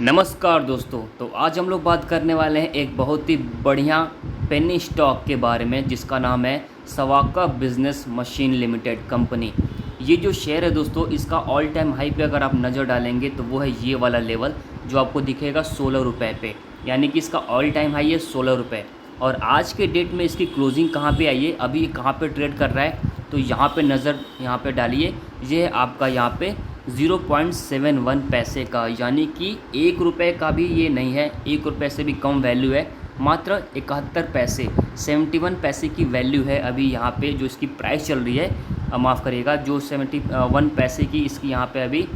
नमस्कार दोस्तों। तो आज हम लोग बात करने वाले हैं एक बहुत ही बढ़िया पेनी स्टॉक के बारे में जिसका नाम है सवाका बिजनेस मशीन लिमिटेड कंपनी। ये जो शेयर है दोस्तों, इसका ऑल टाइम हाई पे अगर आप नज़र डालेंगे तो वो है ये वाला लेवल जो आपको दिखेगा 16 रुपये पे, यानी कि इसका ऑल टाइम हाई है 16 रुपये। और आज के डेट में इसकी क्लोजिंग कहाँ पे आई है, अभी ये कहाँ पे ट्रेड कर रहा है, तो यहाँ पे नज़र यहाँ पे डालिए। ये है आपका यहाँ पे 0.71 पैसे का, यानी कि 1 रुपये का भी ये नहीं है, 1 रुपये से भी कम वैल्यू है। मात्र 71 पैसे 71 पैसे की वैल्यू है अभी यहाँ पे जो इसकी प्राइस चल रही है। माफ़ करिएगा, जो 71 पैसे की इसकी यहाँ पे अभी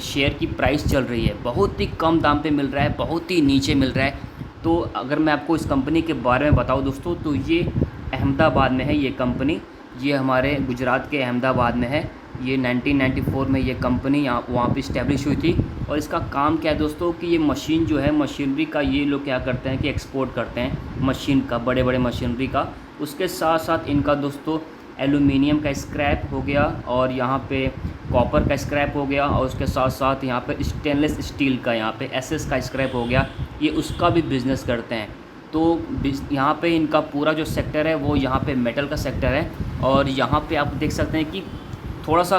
शेयर की प्राइस चल रही है। बहुत ही कम दाम पे मिल रहा है, बहुत ही नीचे मिल रहा है। तो अगर मैं आपको इस कंपनी के बारे में बताऊँ दोस्तों, तो ये अहमदाबाद में है ये कंपनी। ये हमारे गुजरात के अहमदाबाद में है। ये 1994 में ये कंपनी यहाँ वहाँ पे इस्टेब्लिश हुई थी। और इसका काम क्या है दोस्तों कि ये मशीन जो है, मशीनरी का ये लोग क्या करते हैं कि एक्सपोर्ट करते हैं मशीन का, बड़े बड़े मशीनरी का। उसके साथ साथ इनका दोस्तों एल्यूमिनियम का स्क्रैप हो गया, और यहाँ पे कॉपर का स्क्रैप हो गया, और उसके साथ साथ यहाँ पे स्टेनलेस स्टील का, यहाँ पे एसएस का स्क्रैप हो गया, ये उसका भी बिज़नेस करते हैं। तो यहाँ पे इनका पूरा जो सेक्टर है वो यहाँ पे मेटल का सेक्टर है। और यहाँ पे आप देख सकते हैं कि थोड़ा सा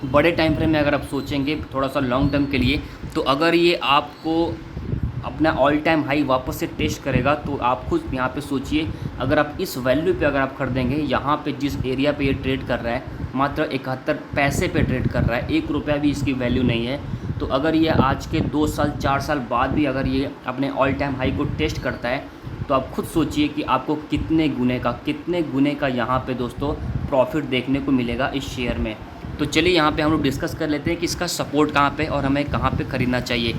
बड़े टाइम फ्रेम में अगर आप सोचेंगे, थोड़ा सा लॉन्ग टर्म के लिए, तो अगर ये आपको अपना ऑल टाइम हाई वापस से टेस्ट करेगा, तो आप खुद यहाँ पे सोचिए, अगर आप इस वैल्यू पे अगर आप खरीदेंगे, यहाँ पे जिस एरिया पे ये ट्रेड कर रहा है, मात्र 71 पैसे पे ट्रेड कर रहा है, 1 रुपया भी इसकी वैल्यू नहीं है। तो अगर ये आज के 2 साल 4 साल बाद भी अगर ये अपने ऑल टाइम हाई को टेस्ट करता है, तो आप खुद सोचिए कि आपको कितने गुने का यहाँ पे दोस्तों प्रॉफिट देखने को मिलेगा इस शेयर में। तो चलिए यहाँ पे हम लोग डिस्कस कर लेते हैं कि इसका सपोर्ट कहाँ पे और हमें कहाँ पे ख़रीदना चाहिए।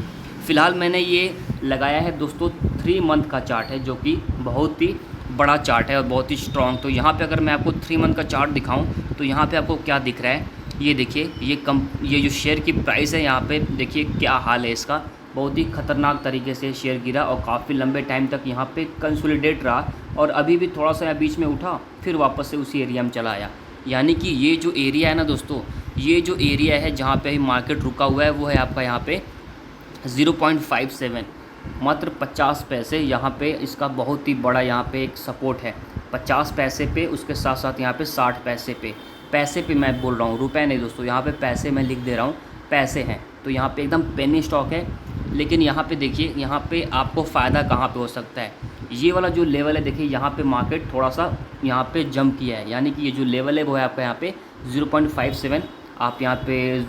फ़िलहाल मैंने ये लगाया है दोस्तों 3 मंथ का चार्ट है, जो कि बहुत ही बड़ा चार्ट है और बहुत ही स्ट्रॉन्ग। तो यहाँ पे अगर मैं आपको 3 मंथ का चार्ट दिखाऊँ, तो यहाँ पे आपको क्या दिख रहा है, ये देखिए। ये जो शेयर की प्राइस है, यहाँ पे देखिए क्या हाल है इसका। बहुत ही ख़तरनाक तरीके से शेयर गिरा और काफ़ी लंबे टाइम तक यहाँ पे कंसोलिडेट रहा, और अभी भी थोड़ा सा बीच में उठा, फिर वापस से उसी एरिया में चला आया। यानी कि ये जो एरिया है ना दोस्तों, ये जो एरिया है जहाँ पे मार्केट रुका हुआ है, वो है आपका यहाँ पे 0.57, मात्र 50 पैसे। यहाँ पे इसका बहुत ही बड़ा यहाँ पे एक सपोर्ट है 50 पैसे पे। उसके साथ साथ यहाँ पे 60 पैसे पे मैं बोल रहा हूँ, रुपए नहीं दोस्तों, यहाँ पे पैसे मैं लिख दे रहा हूँ, पैसे हैं। तो यहाँ पे एकदम पेनी स्टॉक है। लेकिन यहाँ पे देखिए, यहाँ पे आपको फ़ायदा कहाँ पे हो सकता है, ये वाला जो लेवल है देखिए, यहाँ पे मार्केट थोड़ा सा यहाँ पे जंप किया है। यानी कि ये जो लेवल है वो है आपका यहाँ पे 0.57, आप यहाँ पे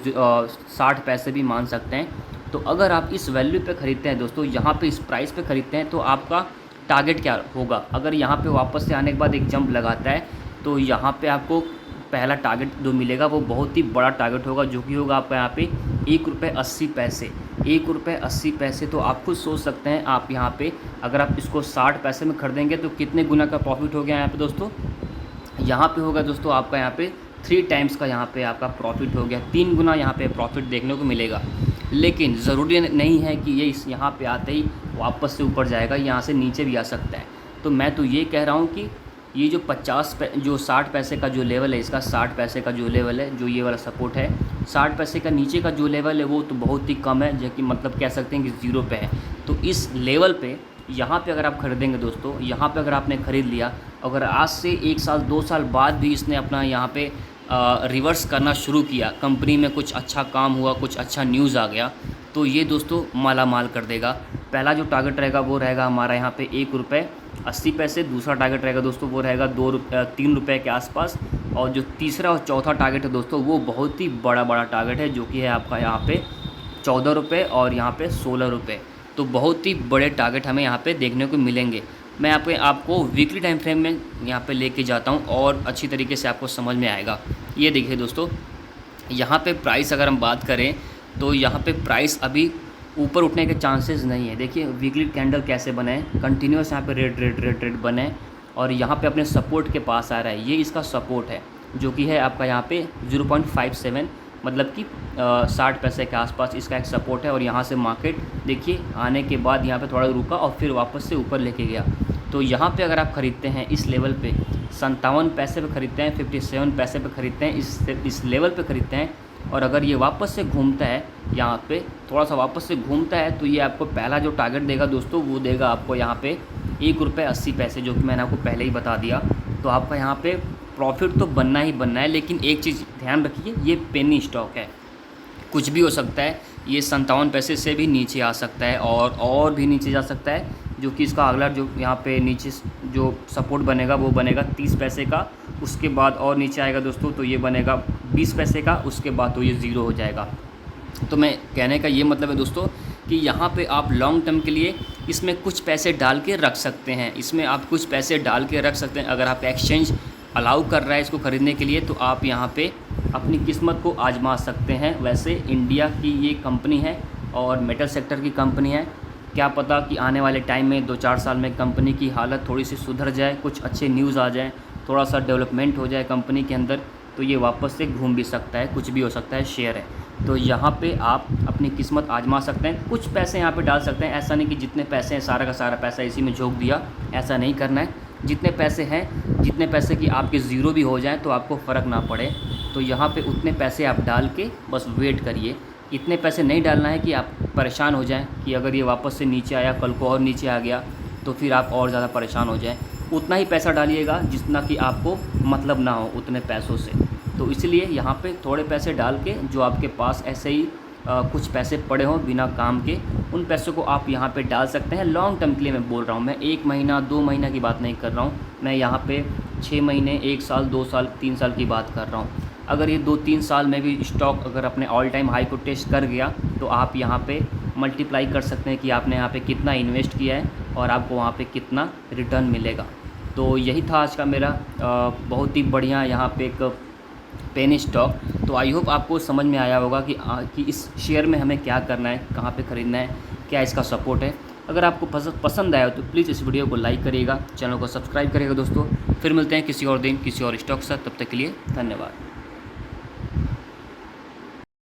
60 पैसे भी मान सकते हैं। तो अगर आप इस वैल्यू पे ख़रीदते हैं दोस्तों, यहाँ पे इस प्राइस पे ख़रीदते हैं, तो आपका टारगेट क्या होगा। अगर यहाँ पे वापस से आने के बाद एक जंप लगाता है, तो यहाँ पे आपको पहला टारगेट जो मिलेगा वो बहुत ही बड़ा टारगेट होगा, जो कि होगा आपका यहाँ पे 1 रुपये 80 पैसे। 1 रुपये 80 पैसे, तो आप खुद सोच सकते हैं, आप यहाँ पे अगर आप इसको 60 पैसे में खरीदेंगे तो कितने गुना का प्रॉफिट हो गया यहाँ पे दोस्तों। यहाँ पे होगा दोस्तों आपका यहाँ पे 3 टाइम्स का यहाँ पे आपका प्रॉफिट हो गया, 3 गुना यहाँ पे प्रॉफिट देखने को मिलेगा। लेकिन ज़रूरी नहीं है कि ये इस यहाँ पे आते ही वापस से ऊपर जाएगा, यहाँ से नीचे भी आ सकता है। तो मैं तो ये कह रहा हूँ कि ये जो 60 पैसे का जो लेवल है, इसका 60 पैसे का जो लेवल है, जो ये वाला सपोर्ट है, 60 पैसे का नीचे का जो लेवल है वो तो बहुत ही कम है, जो कि मतलब कह सकते हैं कि 0 पे है। तो इस लेवल पे यहाँ पे अगर आप खरीदेंगे दोस्तों, यहाँ पे अगर आपने ख़रीद लिया, अगर आज से 1 साल 2 साल बाद भी इसने अपना यहाँ पे रिवर्स करना शुरू किया, कंपनी में कुछ अच्छा काम हुआ, कुछ अच्छा न्यूज़ आ गया, तो ये दोस्तों माला माल कर देगा। पहला जो टारगेट रहेगा वो रहेगा हमारा यहाँ पे 1 रुपये 80 पैसे। दूसरा टारगेट रहेगा दोस्तों वो रहेगा 3 रुपये के आसपास। और जो तीसरा और चौथा टारगेट है दोस्तों, वो बहुत ही बड़ा टारगेट है, जो कि है आपका यहाँ पे 14 रुपये और यहाँ पे 16 रुपये। तो बहुत ही बड़े टारगेट हमें यहाँ पे देखने को मिलेंगे। मैं आपको वीकली टाइम फ्रेम में यहाँ पे लेके जाता हूँ और अच्छी तरीके से आपको समझ में आएगा। ये देखिए दोस्तों, यहाँ पे प्राइस अगर हम बात करें, तो यहाँ पे प्राइस अभी ऊपर उठने के चांसेस नहीं है। देखिए वीकली कैंडल कैसे बने हैं, कंटिन्यूस यहाँ पे रेड बने हैं, और यहाँ पे अपने सपोर्ट के पास आ रहा है। ये इसका सपोर्ट है, जो कि है आपका यहाँ पे 0.57, मतलब कि 60 पैसे के आसपास इसका एक सपोर्ट है। और यहाँ से मार्केट देखिए आने के बाद यहाँ पे थोड़ा रुका और फिर वापस से ऊपर लेके गया। तो यहाँ पे अगर आप ख़रीदते हैं इस लेवल पे 57 पैसे पे ख़रीदते हैं, 57 पैसे पे ख़रीदते हैं, इस लेवल पे ख़रीदते हैं, और अगर ये वापस से घूमता है यहाँ पे थोड़ा सा वापस से घूमता है तो ये आपको पहला जो टारगेट देगा दोस्तों वो देगा आपको यहाँ पे ₹1.80, जो कि मैंने आपको पहले ही बता दिया। तो आपका यहाँ पे प्रॉफिट तो बनना ही बनना है, लेकिन एक चीज़ ध्यान रखिए, ये पेनी स्टॉक है, कुछ भी हो सकता है। ये 57 पैसे से भी नीचे आ सकता है और भी नीचे जा सकता है, जो कि इसका अगला जो यहाँ पे नीचे जो सपोर्ट बनेगा वो बनेगा 30 पैसे का। उसके बाद और नीचे आएगा दोस्तों तो ये बनेगा 20 पैसे का, उसके बाद तो ये ज़ीरो हो जाएगा। तो मैं कहने का ये मतलब है दोस्तों कि यहाँ पे आप लॉन्ग टर्म के लिए इसमें कुछ पैसे डाल के रख सकते हैं, इसमें आप कुछ पैसे डाल के रख सकते हैं। अगर आप एक्सचेंज अलाउ कर रहा है इसको ख़रीदने के लिए तो आप यहाँ पे अपनी किस्मत को आजमा सकते हैं। वैसे इंडिया की ये कंपनी है और मेटल सेक्टर की कंपनी है, क्या पता कि आने वाले टाइम में 2-4 साल में कंपनी की हालत थोड़ी सी सुधर जाए, कुछ अच्छे न्यूज़ आ जाए, थोड़ा सा डेवलपमेंट हो जाए कंपनी के अंदर, तो ये वापस से घूम भी सकता है, कुछ भी हो सकता है, शेयर है। तो यहाँ पे आप अपनी किस्मत आजमा सकते हैं, कुछ पैसे यहाँ पे डाल सकते हैं। ऐसा नहीं कि जितने पैसे हैं सारा का सारा पैसा इसी में झोंक दिया, ऐसा नहीं करना है। जितने पैसे हैं, जितने पैसे कि आपके ज़ीरो भी हो जाएँ तो आपको फ़र्क ना पड़े, तो यहाँ पे उतने पैसे आप डाल के बस वेट करिए। इतने पैसे नहीं डालना है कि आप परेशान हो जाएं कि अगर ये वापस से नीचे आया, कल को और नीचे आ गया तो फिर आप और ज़्यादा परेशान हो जाएं। उतना ही पैसा डालिएगा जितना कि आपको मतलब ना हो उतने पैसों से। तो इसलिए यहाँ पे थोड़े पैसे डाल के, जो आपके पास ऐसे ही कुछ पैसे पड़े हों बिना काम के, उन पैसों को आप यहाँ पे डाल सकते हैं। लॉन्ग टर्म के लिए मैं बोल रहा हूँ, मैं 1 महीना 2 महीना की बात नहीं कर रहा हूँ, मैं यहाँ पे 6 महीने, 1 साल, 2 साल, 3 साल की बात कर रहा हूँ। अगर ये 2-3 साल में भी स्टॉक अगर अपने ऑल टाइम हाई को टेस्ट कर गया तो आप यहाँ पे मल्टीप्लाई कर सकते हैं कि आपने यहाँ पे कितना इन्वेस्ट किया है और आपको वहाँ पे कितना रिटर्न मिलेगा। तो यही था आज का मेरा बहुत ही बढ़िया यहाँ पे एक पेनी स्टॉक। तो आई होप आपको समझ में आया होगा कि इस शेयर में हमें क्या करना है, कहाँ पे ख़रीदना है, क्या इसका सपोर्ट है। अगर आपको पसंद आया तो प्लीज़ इस वीडियो को लाइक करिएगा, चैनल को सब्सक्राइब करिएगा दोस्तों। फिर मिलते हैं किसी और दिन किसी और स्टॉक से, तब तक के लिए धन्यवाद।